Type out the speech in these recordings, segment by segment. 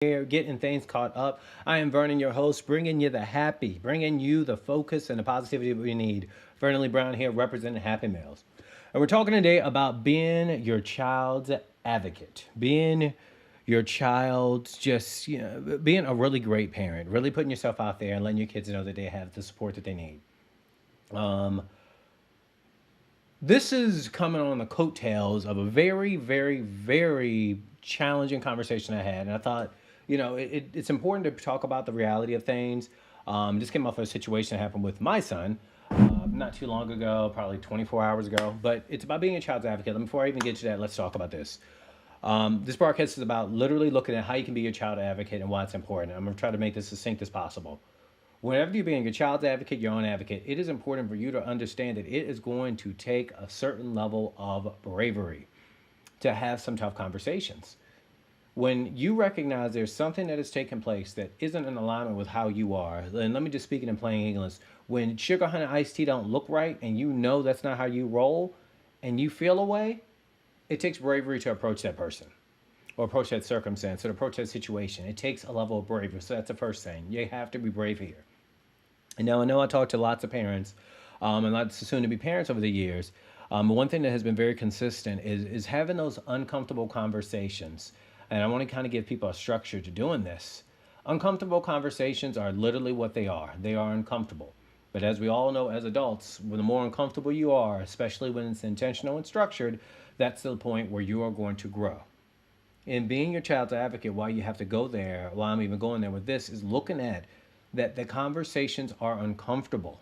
Here, getting things caught up. I am Vernon, your host, bringing you the happy, bringing you the focus and the positivity we need. Vernon Lee Brown here, representing Happy Males. And we're talking today about being your child's advocate, being your child's being a really great parent, really putting yourself out there and letting your kids know that they have the support that they need. Um, this is coming on the coattails of a very, very, very challenging conversation I had, and I thought, it's important to talk about the reality of things. This came off of a situation that happened with my son not too long ago, probably 24 hours ago. But it's about being a child's advocate. And before I even get to that, let's talk about this. This broadcast is about literally looking at how you can be your child advocate and why it's important. I'm going to try to make this as succinct as possible. Whenever you're being your child's advocate, your own advocate, it is important for you to understand that it is going to take a certain level of bravery to have some tough conversations. When you recognize there's something that has taken place that isn't in alignment with how you are, and let me just speak it in plain English, when sugar, honey, iced tea don't look right and you know that's not how you roll and you feel a way, it takes bravery to approach that person or approach that circumstance or approach that situation. It takes a level of bravery. So that's the first thing. You have to be brave here. And now I know I talked to lots of parents and lots of soon-to-be parents over the years. One thing that has been very consistent is having those uncomfortable conversations. And I want to kind of give people a structure to doing this. Uncomfortable conversations are literally what they are. They are uncomfortable. But as we all know as adults, the more uncomfortable you are, especially when it's intentional and structured, that's the point where you are going to grow. In being your child's advocate, why you have to go there, why I'm even going there with this, is looking at that the conversations are uncomfortable.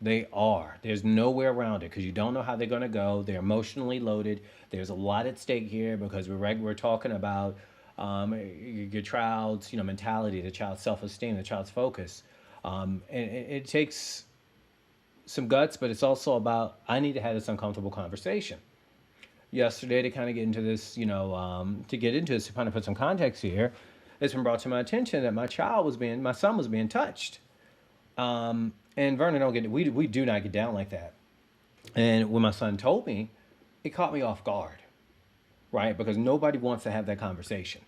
They are. There's no way around it because you don't know how they're going to go. They're emotionally loaded. There's a lot at stake here because we're talking about your child's mentality, the child's self-esteem, the child's focus. And it takes some guts, but it's also about I need to have this uncomfortable conversation. Yesterday, to kind of get into this, to kind of put some context here, it's been brought to my attention that my son was being touched. And Vernon, don't get we do not get down like that. And when my son told me, it caught me off guard, right? Because nobody wants to have that conversation.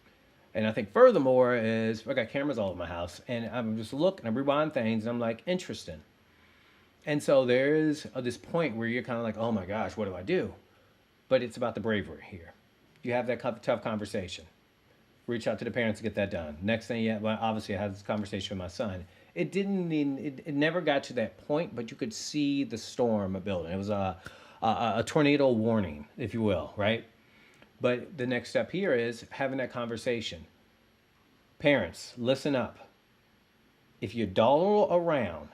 And I think furthermore is I got cameras all over my house, and I'm just looking, I rewind things, and I'm like, interesting. And so there is this point where you're kind of like, oh my gosh, what do I do? But it's about the bravery here. You have that tough conversation. Reach out to the parents to get that done. Next thing, well, obviously I had this conversation with my son. It never got to that point, but you could see the storm building. It was a tornado warning, if you will, right? But the next step here is having that conversation. Parents, listen up. If you dawdle around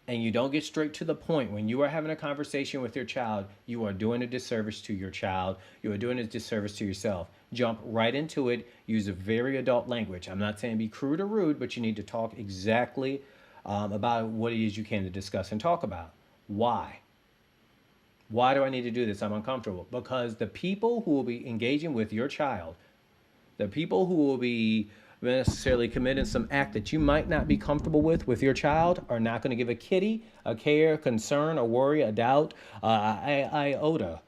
and you don't get straight to the point when you are having a conversation with your child, you are doing a disservice to your child. You are doing a disservice to yourself. Jump right into it. Use a very adult language. I'm not saying be crude or rude, but you need to talk exactly about what it is you can to discuss and talk about. Why? Why do I need to do this? I'm uncomfortable. Because the people who will be engaging with your child, the people who will be necessarily committing some act that you might not be comfortable with your child are not going to give a kitty, a care, concern, a worry, a doubt, iota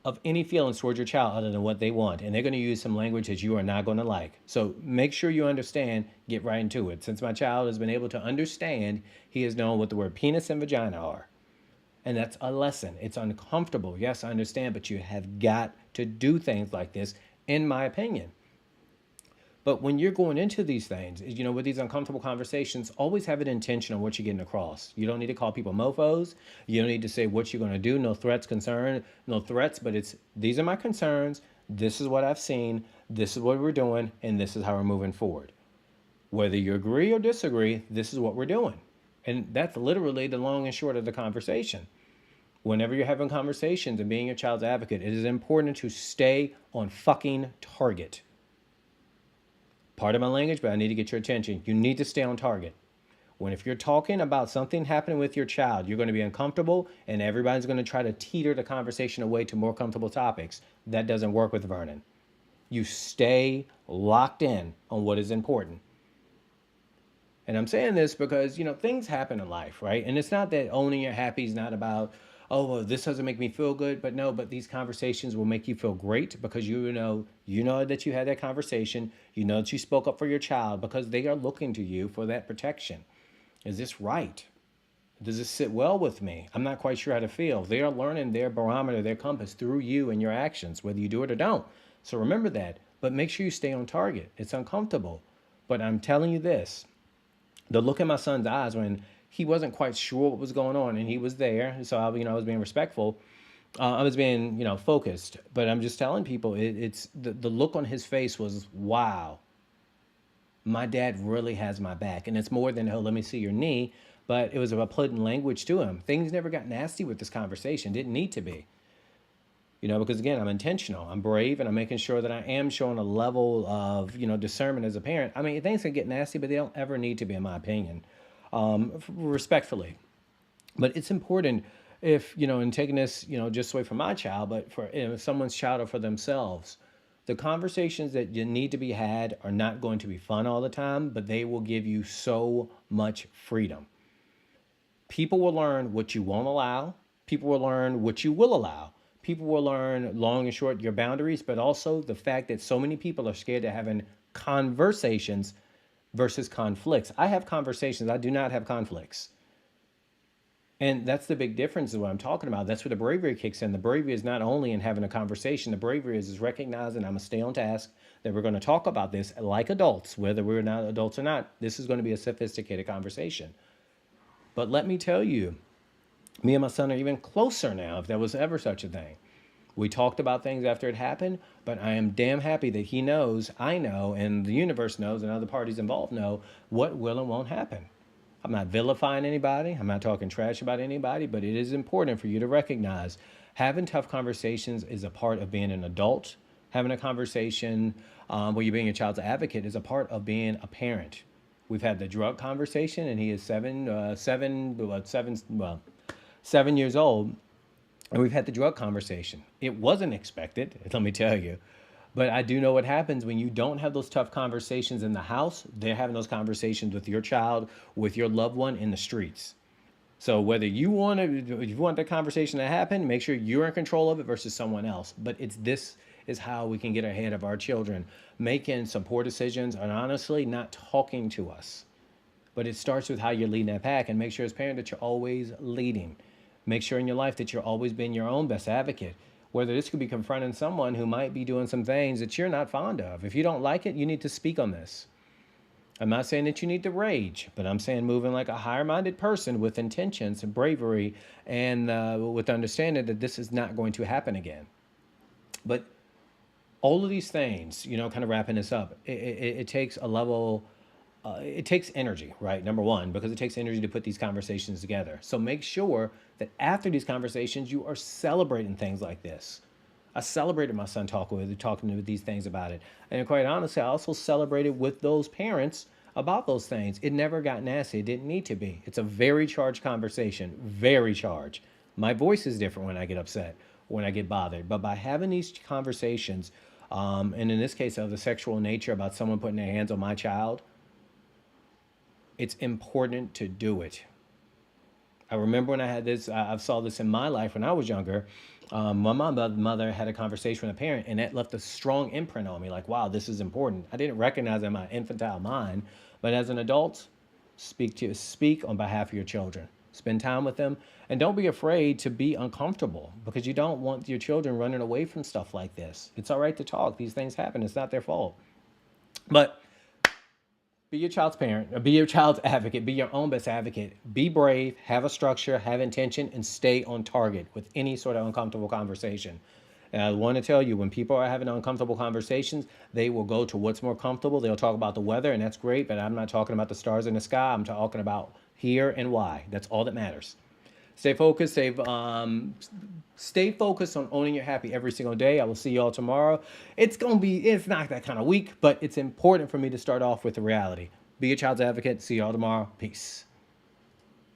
of any feelings towards your child other than what they want. And they're going to use some language that you are not going to like. So make sure you understand, get right into it. Since my child has been able to understand, he has known what the word penis and vagina are. And that's a lesson. It's uncomfortable. Yes, I understand, but you have got to do things like this, in my opinion. But when you're going into these things, with these uncomfortable conversations, always have an intention on what you're getting across. You don't need to call people mofos. You don't need to say what you're going to do. No threats, but these are my concerns. This is what I've seen. This is what we're doing. And this is how we're moving forward. Whether you agree or disagree, this is what we're doing. And that's literally the long and short of the conversation. Whenever you're having conversations and being a child's advocate, it is important to stay on fucking target. Pardon my language, but I need to get your attention. You need to stay on target. If you're talking about something happening with your child, you're going to be uncomfortable and everybody's going to try to teeter the conversation away to more comfortable topics. That doesn't work with Vernon. You stay locked in on what is important. And I'm saying this because, things happen in life, right? And it's not that owning your happy is not about oh, well, this doesn't make me feel good. But no, but these conversations will make you feel great because you know that you had that conversation. You know that you spoke up for your child because they are looking to you for that protection. Is this right? Does this sit well with me? I'm not quite sure how to feel. They are learning their barometer, their compass through you and your actions, whether you do it or don't. So remember that. But make sure you stay on target. It's uncomfortable. But I'm telling you this, the look in my son's eyes when he wasn't quite sure what was going on and he was there. So I was being respectful. I was being, focused. But I'm just telling people, it's the look on his face was, wow, my dad really has my back. And it's more than, oh, let me see your knee. But it was about putting language to him. Things never got nasty with this conversation. Didn't need to be. Because again, I'm intentional. I'm brave, and I'm making sure that I am showing a level of, discernment as a parent. I mean, things can get nasty, but they don't ever need to be, in my opinion, respectfully. But it's important if, in taking this, just away from my child, but for someone's child or for themselves, the conversations that you need to be had are not going to be fun all the time, but they will give you so much freedom. People will learn what you won't allow. People will learn what you will allow. People will learn long and short your boundaries, but also the fact that so many people are scared of having conversations versus conflicts. I have conversations. I do not have conflicts. And that's the big difference of what I'm talking about. That's where the bravery kicks in. The bravery is not only in having a conversation. The bravery is recognizing I'm going to stay on task, that we're going to talk about this like adults, whether we're not adults or not. This is going to be a sophisticated conversation. But let me tell you, me and my son are even closer now, if there was ever such a thing. We talked about things after it happened, but I am damn happy that he knows, I know, and the universe knows, and other parties involved know what will and won't happen. I'm not vilifying anybody. I'm not talking trash about anybody, but it is important for you to recognize having tough conversations is a part of being an adult. Having a conversation where you're being a child's advocate is a part of being a parent. We've had the drug conversation, and he is 7 years old, and we've had the drug conversation. It wasn't expected, let me tell you. But I do know what happens when you don't have those tough conversations in the house. They're having those conversations with your child, with your loved one in the streets. So whether if you want that conversation to happen, make sure you're in control of it versus someone else. But this is how we can get ahead of our children, making some poor decisions and honestly not talking to us. But it starts with how you're leading that pack, and make sure as a parent that you're always leading. Make sure in your life that you're always being your own best advocate. Whether this could be confronting someone who might be doing some things that you're not fond of. If you don't like it, you need to speak on this. I'm not saying that you need to rage, but I'm saying moving like a higher minded person with intentions and bravery and with understanding that this is not going to happen again. But all of these things, kind of wrapping this up, it takes a level, it takes energy, right? Number one, because it takes energy to put these conversations together. So make sure that after these conversations, you are celebrating things like this. I celebrated my son talking with these things about it. And quite honestly, I also celebrated with those parents about those things. It never got nasty. It didn't need to be. It's a very charged conversation, very charged. My voice is different when I get upset, when I get bothered. But by having these conversations, and in this case of the sexual nature about someone putting their hands on my child, it's important to do it. I remember when I had this, I saw this in my life when I was younger. My mother had a conversation with a parent, and that left a strong imprint on me. Like, wow, this is important. I didn't recognize it in my infantile mind, but as an adult, speak on behalf of your children. Spend time with them, and don't be afraid to be uncomfortable because you don't want your children running away from stuff like this. It's all right to talk. These things happen. It's not their fault. But be your child's parent, or be your child's advocate, be your own best advocate. Be brave, have a structure, have intention, and stay on target with any sort of uncomfortable conversation. And I want to tell you, when people are having uncomfortable conversations, they will go to what's more comfortable. They'll talk about the weather, and that's great, but I'm not talking about the stars in the sky. I'm talking about here and why. That's all that matters. Stay focused. Stay focused on owning your happy every single day. I will see you all tomorrow. It's not that kind of week, but it's important for me to start off with the reality. Be a child's advocate. See you all tomorrow. Peace.